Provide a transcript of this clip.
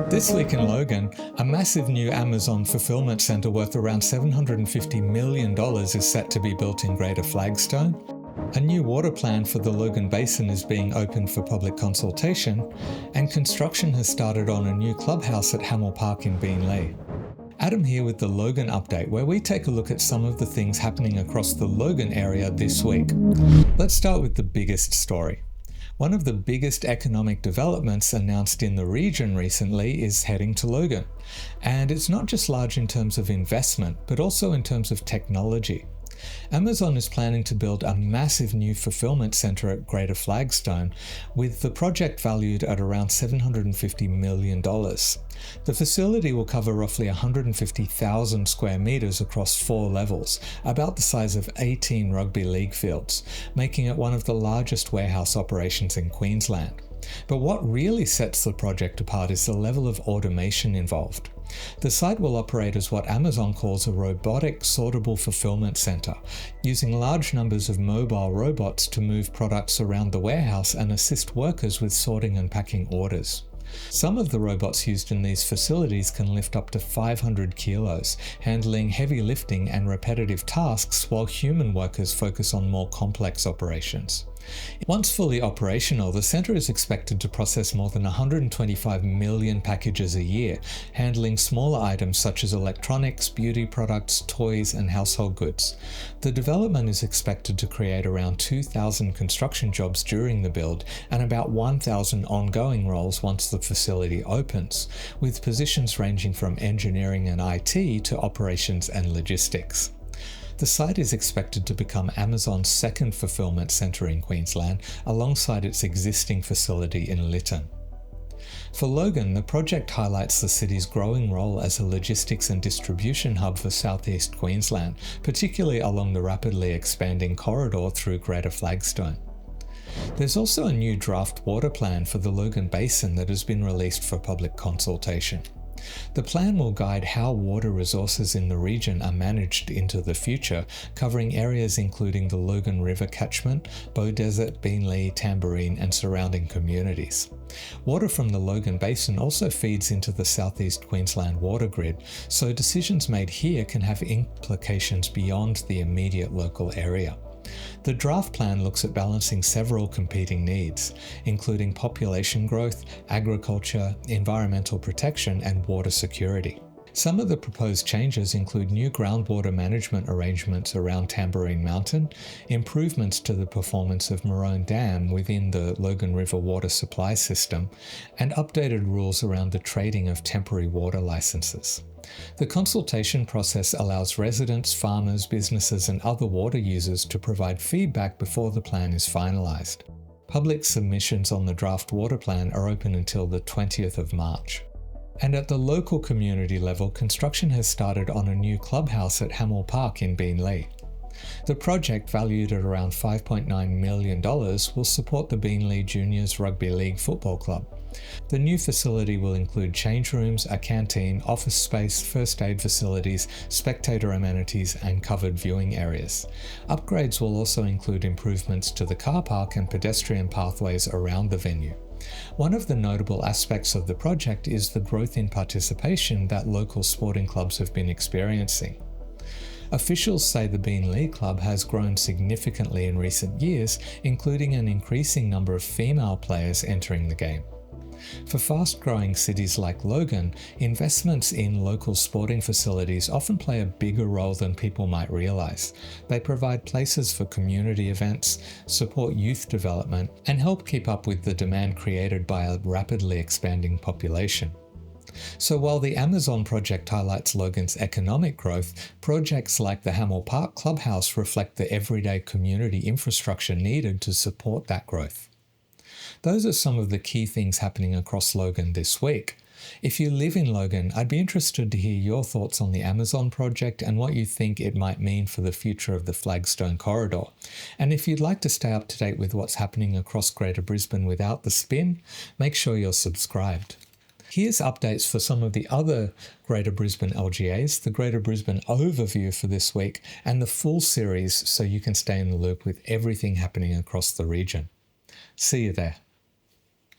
This week in Logan, a massive new Amazon fulfillment centre worth around $750 million is set to be built in Greater Flagstone. A new water plan for the Logan Basin is being opened for public consultation, and construction has started on a new clubhouse at Hamel Park in Beenleigh. Adam here with the Logan update, where we take a look at some of the things happening across the Logan area this week. Let's start with the biggest story. One of the biggest economic developments announced in the region recently is heading to Logan. And it's not just large in terms of investment, but also in terms of technology. Amazon is planning to build a massive new fulfillment centre at Greater Flagstone, with the project valued at around $750 million. The facility will cover roughly 150,000 square metres across 4 levels, about the size of 18 rugby league fields, making it one of the largest warehouse operations in Queensland. But what really sets the project apart is the level of automation involved. The site will operate as what Amazon calls a robotic sortable fulfillment centre, using large numbers of mobile robots to move products around the warehouse and assist workers with sorting and packing orders. Some of the robots used in these facilities can lift up to 500 kilos, handling heavy lifting and repetitive tasks while human workers focus on more complex operations. Once fully operational, the centre is expected to process more than 125 million packages a year, handling smaller items such as electronics, beauty products, toys, and household goods. The development is expected to create around 2,000 construction jobs during the build and about 1,000 ongoing roles once the facility opens, with positions ranging from engineering and IT to operations and logistics. The site is expected to become Amazon's second fulfillment centre in Queensland, alongside its existing facility in Lytton. For Logan, the project highlights the city's growing role as a logistics and distribution hub for southeast Queensland, particularly along the rapidly expanding corridor through Greater Flagstone. There's also a new draft water plan for the Logan Basin that has been released for public consultation. The plan will guide how water resources in the region are managed into the future, covering areas including the Logan River catchment, Bow Desert, Beenleigh, Tamborine, and surrounding communities. Water from the Logan Basin also feeds into the southeast Queensland water grid, so decisions made here can have implications beyond the immediate local area. The draft plan looks at balancing several competing needs, including population growth, agriculture, environmental protection, and water security. Some of the proposed changes include new groundwater management arrangements around Tamborine Mountain, improvements to the performance of Maroon Dam within the Logan River water supply system, and updated rules around the trading of temporary water licenses. The consultation process allows residents, farmers, businesses, and other water users to provide feedback before the plan is finalised. Public submissions on the draft water plan are open until the 20th of March. And at the local community level, construction has started on a new clubhouse at Hamel Park in Beenleigh. The project, valued at around $5.9 million, will support the Beenleigh Juniors Rugby League Football Club. The new facility will include change rooms, a canteen, office space, first aid facilities, spectator amenities, and covered viewing areas. Upgrades will also include improvements to the car park and pedestrian pathways around the venue. One of the notable aspects of the project is the growth in participation that local sporting clubs have been experiencing. Officials say the Beenleigh Club has grown significantly in recent years, including an increasing number of female players entering the game. For fast-growing cities like Logan, investments in local sporting facilities often play a bigger role than people might realise. They provide places for community events, support youth development, and help keep up with the demand created by a rapidly expanding population. So while the Amazon project highlights Logan's economic growth, projects like the Hamel Park Clubhouse reflect the everyday community infrastructure needed to support that growth. Those are some of the key things happening across Logan this week. If you live in Logan, I'd be interested to hear your thoughts on the Amazon project and what you think it might mean for the future of the Flagstone corridor. And if you'd like to stay up to date with what's happening across Greater Brisbane without the spin, make sure you're subscribed. Here's updates for some of the other Greater Brisbane LGAs, the Greater Brisbane overview for this week, and the full series so you can stay in the loop with everything happening across the region. See you there.